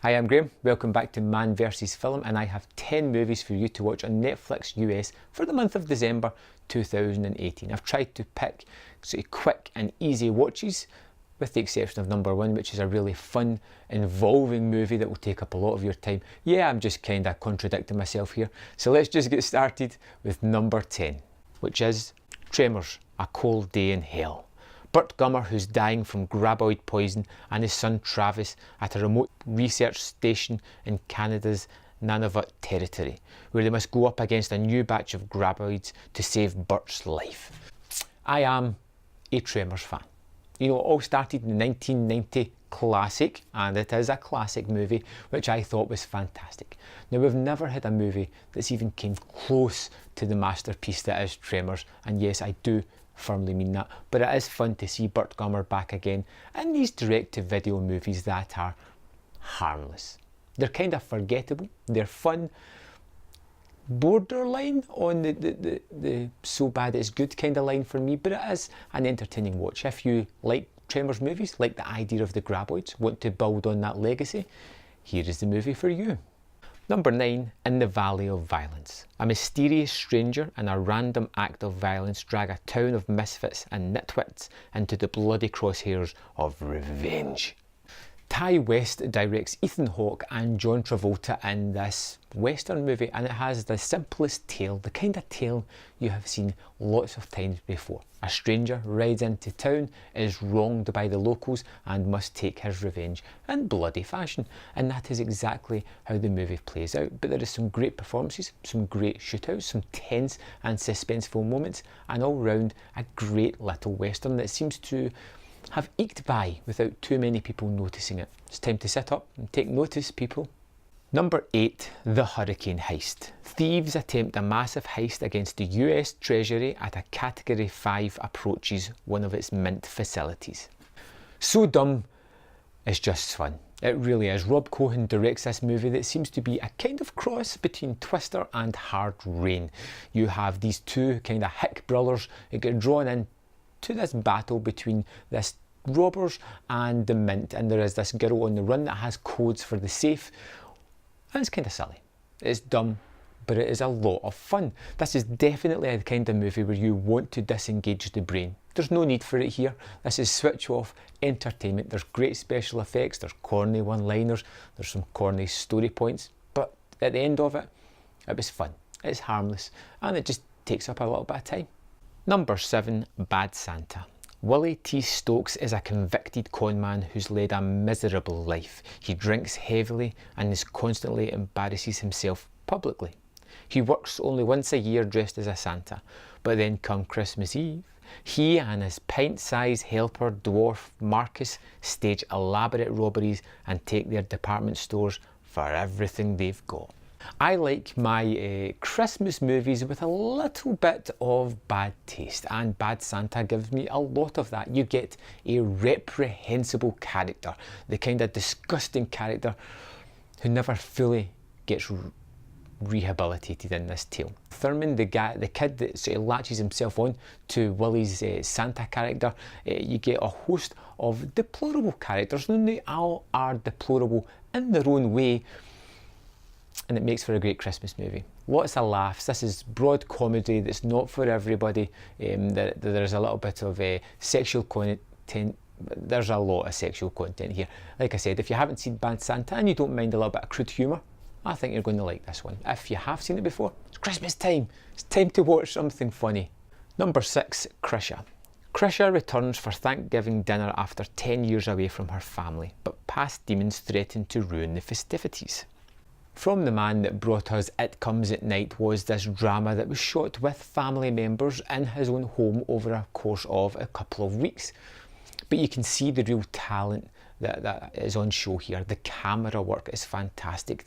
Hi, I'm Graham. Welcome back to Man vs Film, and I have 10 movies for you to watch on Netflix US for the month of December 2018. I've tried to pick sort of quick and easy watches, with the exception of number 1, which is a really fun, involving movie that will take up a lot of your time. Yeah, I'm just kind of contradicting myself here. So let's just get started with number 10, which is Tremors, A Cold Day in Hell. Burt Gummer, who's dying from graboid poison, and his son Travis at a remote research station in Canada's Nunavut territory, where they must go up against a new batch of graboids to save Burt's life. I am a Tremors fan. You know, it all started in the 1990 classic, and it is a classic movie, which I thought was fantastic. Now, we've never had a movie that's even came close to the masterpiece that is Tremors, and yes, I do firmly mean that, but it is fun to see Burt Gummer back again in these direct-to-video movies that are harmless. They're kind of forgettable, they're fun, borderline on the so bad it's good kind of line for me, but it is an entertaining watch. If you like Tremors movies, like the idea of the graboids, want to build on that legacy, here is the movie for you. Number 9, In the Valley of Violence. A mysterious stranger and a random act of violence drag a town of misfits and nitwits into the bloody crosshairs of revenge. Ty West directs Ethan Hawke and John Travolta in this Western movie, and it has the simplest tale, the kind of tale you have seen lots of times before. A stranger rides into town, is wronged by the locals, and must take his revenge in bloody fashion. And that is exactly how the movie plays out. But there is some great performances, some great shootouts, some tense and suspenseful moments, and all round a great little Western that seems to have eked by without too many people noticing it. It's time to sit up and take notice, people. Number 8, The Hurricane Heist. Thieves attempt a massive heist against the US Treasury at a Category 5 approaches one of its mint facilities. So dumb, it's just fun. It really is. Rob Cohen directs this movie that seems to be a kind of cross between Twister and Hard Rain. You have these two kind of hick brothers that get drawn in to this battle between this robbers and the mint, and there is this girl on the run that has codes for the safe, and it's kind of silly. It's dumb, but it is a lot of fun. This is definitely a kind of movie where you want to disengage the brain. There's no need for it here. This is switch off entertainment. There's great special effects, there's corny one-liners, there's some corny story points, but at the end of it, it was fun. It's harmless, and it just takes up a little bit of time. Number 7, Bad Santa. Willie T. Stokes is a convicted conman who's led a miserable life. He drinks heavily and constantly embarrasses himself publicly. He works only once a year dressed as a Santa, but then come Christmas Eve, he and his pint-sized helper dwarf Marcus stage elaborate robberies and take their department stores for everything they've got. I like my Christmas movies with a little bit of bad taste, and Bad Santa gives me a lot of that. You get a reprehensible character, the kind of disgusting character who never fully gets rehabilitated in this tale. Thurman, the kid that sort of latches himself on to Willie's Santa character, you get a host of deplorable characters, and they all are deplorable in their own way, and it makes for a great Christmas movie. Lots of laughs. This is broad comedy that's not for everybody. There's a little bit of sexual content. There's a lot of sexual content here. Like I said, if you haven't seen Bad Santa and you don't mind a little bit of crude humour, I think you're going to like this one. If you have seen it before, it's Christmas time. It's time to watch something funny. Number 6, Krisha. Krisha returns for Thanksgiving dinner after 10 years away from her family, but past demons threaten to ruin the festivities. From the Man That Brought Us It Comes at Night was this drama that was shot with family members in his own home over a course of a couple of weeks. But you can see the real talent that is on show here. The camera work is fantastic.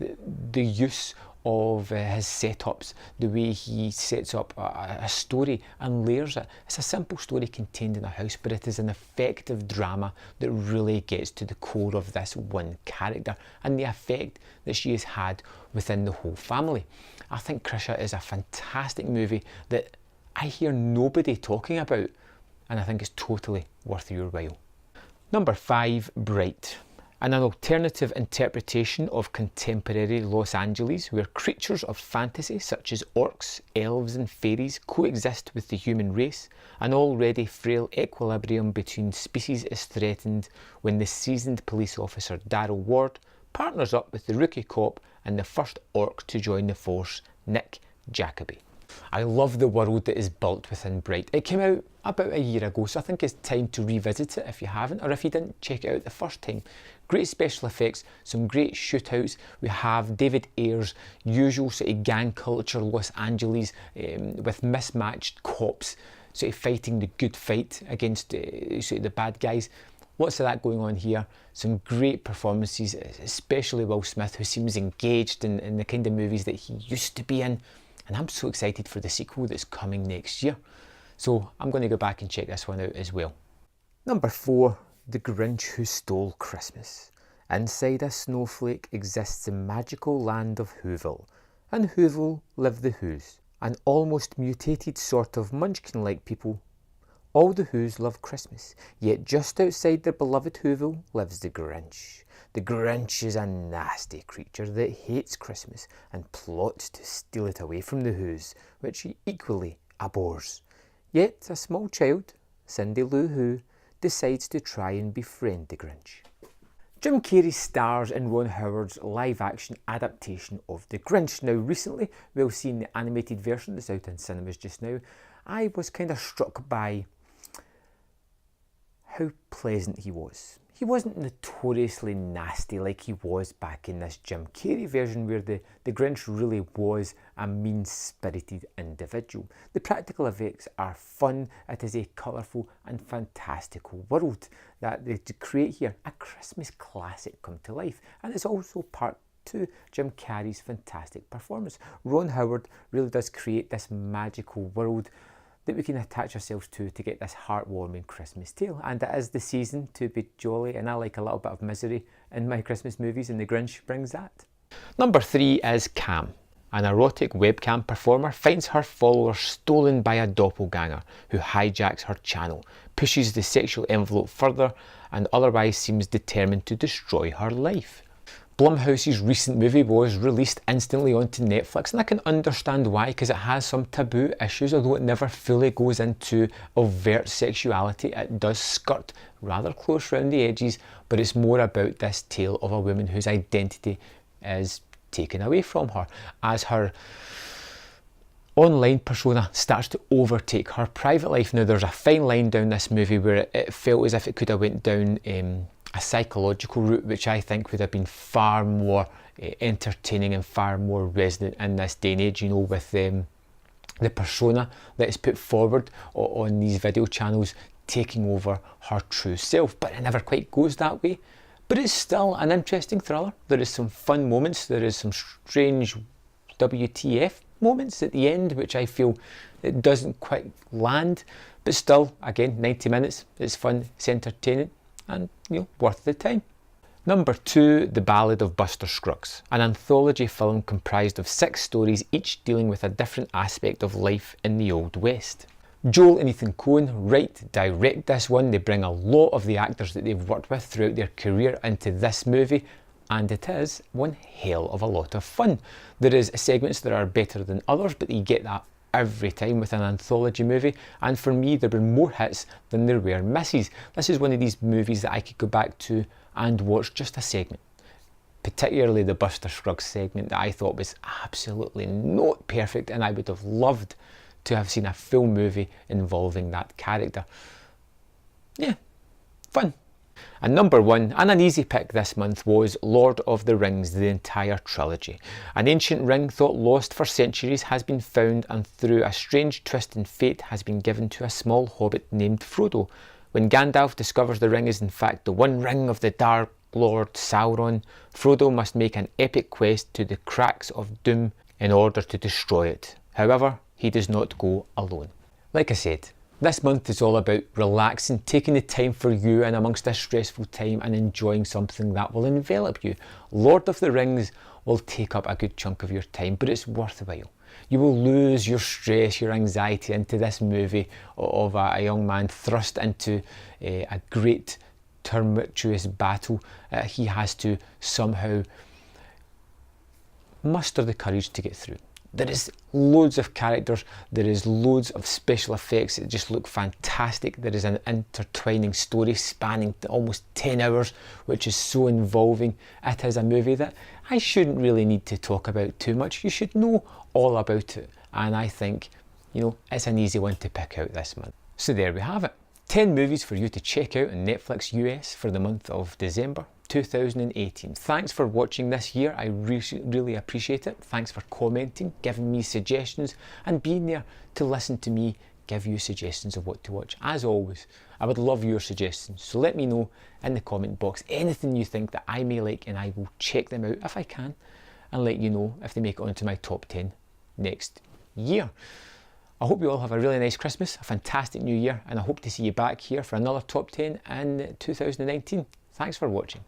The use of his setups, the way he sets up a story and layers it. It's a simple story contained in a house, but it is an effective drama that really gets to the core of this one character and the effect that she has had within the whole family. I think Krisha is a fantastic movie that I hear nobody talking about, and I think it's totally worth your while. Number 5, Bright. and an alternative interpretation of contemporary Los Angeles where creatures of fantasy such as orcs, elves and fairies coexist with the human race, an already frail equilibrium between species is threatened when the seasoned police officer Daryl Ward partners up with the rookie cop and the first orc to join the force, Nick Jacoby. I love the world that is built within Bright. It came out about a year ago, so I think it's time to revisit it if you haven't, or if you didn't check it out the first time. Great special effects, some great shootouts. We have David Ayer's usual sort of gang culture Los Angeles with mismatched cops sort of fighting the good fight against sort of the bad guys. Lots of that going on here. Some great performances, especially Will Smith, who seems engaged in the kind of movies that he used to be in. And I'm so excited for the sequel that's coming next year. So I'm going to go back and check this one out as well. Number 4, The Grinch Who Stole Christmas. Inside a snowflake exists the magical land of Whoville. In Whoville live the Whos, an almost mutated sort of munchkin-like people. All the Whos love Christmas, yet just outside their beloved Whoville lives the Grinch. The Grinch is a nasty creature that hates Christmas and plots to steal it away from the Whos, which he equally abhors. Yet a small child, Cindy Lou Who, decides to try and befriend the Grinch. Jim Carrey stars in Ron Howard's live-action adaptation of The Grinch. Now recently, while seeing the animated version that's out in cinemas just now, I was kind of struck by how pleasant he was. He wasn't notoriously nasty like he was back in this Jim Carrey version where the Grinch really was a mean-spirited individual. The practical effects are fun. It is a colourful and fantastical world that they create here. A Christmas classic come to life. And it's also part to Jim Carrey's fantastic performance. Ron Howard really does create this magical world that we can attach ourselves to get this heartwarming Christmas tale. And it is the season to be jolly, and I like a little bit of misery in my Christmas movies, and The Grinch brings that. Number 3 is Cam. An erotic webcam performer finds her followers stolen by a doppelganger who hijacks her channel, pushes the sexual envelope further, and otherwise seems determined to destroy her life. Blumhouse's recent movie was released instantly onto Netflix, and I can understand why, because it has some taboo issues. Although it never fully goes into overt sexuality, it does skirt rather close around the edges, but it's more about this tale of a woman whose identity is taken away from her as her online persona starts to overtake her private life. Now there's a fine line down this movie where it felt as if it could have went down a psychological route, which I think would have been far more entertaining and far more resonant in this day and age, you know, with the persona that is put forward on these video channels taking over her true self. But it never quite goes that way. But it's still an interesting thriller. There is some fun moments, there is some strange WTF moments at the end, which I feel it doesn't quite land, but still, again, 90 minutes, it's fun, it's entertaining, and worth the time. Number 2, The Ballad of Buster Scruggs, an anthology film comprised of 6 stories, each dealing with a different aspect of life in the Old West. Joel and Ethan Coen write, direct this one. They bring a lot of the actors that they've worked with throughout their career into this movie, and it is one hell of a lot of fun. There is segments that are better than others, but you get that every time with an anthology movie, and for me there were more hits than there were misses. This is one of these movies that I could go back to and watch just a segment, particularly the Buster Scruggs segment that I thought was absolutely not perfect, and I would have loved to have seen a full movie involving that character. Yeah, fun. And number 1, and an easy pick this month, was Lord of the Rings, the entire trilogy. An ancient ring thought lost for centuries has been found, and through a strange twist in fate has been given to a small hobbit named Frodo. When Gandalf discovers the ring is in fact the one ring of the Dark Lord Sauron, Frodo must make an epic quest to the cracks of doom in order to destroy it. However, he does not go alone. Like I said, this month is all about relaxing, taking the time for you and amongst this stressful time, and enjoying something that will envelop you. Lord of the Rings will take up a good chunk of your time, but it's worthwhile. You will lose your stress, your anxiety into this movie of a young man thrust into a great tumultuous battle he has to somehow muster the courage to get through. There is loads of characters, there is loads of special effects that just look fantastic. There is an intertwining story spanning almost 10 hours, which is so involving. It is a movie that I shouldn't really need to talk about too much. You should know all about it. And I think, you know, it's an easy one to pick out this month. So there we have it. 10 movies for you to check out on Netflix US for the month of December 2018. Thanks for watching this year. I really appreciate it. Thanks for commenting, giving me suggestions, and being there to listen to me give you suggestions of what to watch. As always, I would love your suggestions. So let me know in the comment box anything you think that I may like, and I will check them out if I can and let you know if they make it onto my top 10 next year. I hope you all have a really nice Christmas, a fantastic new year, and I hope to see you back here for another top 10 in 2019. Thanks for watching.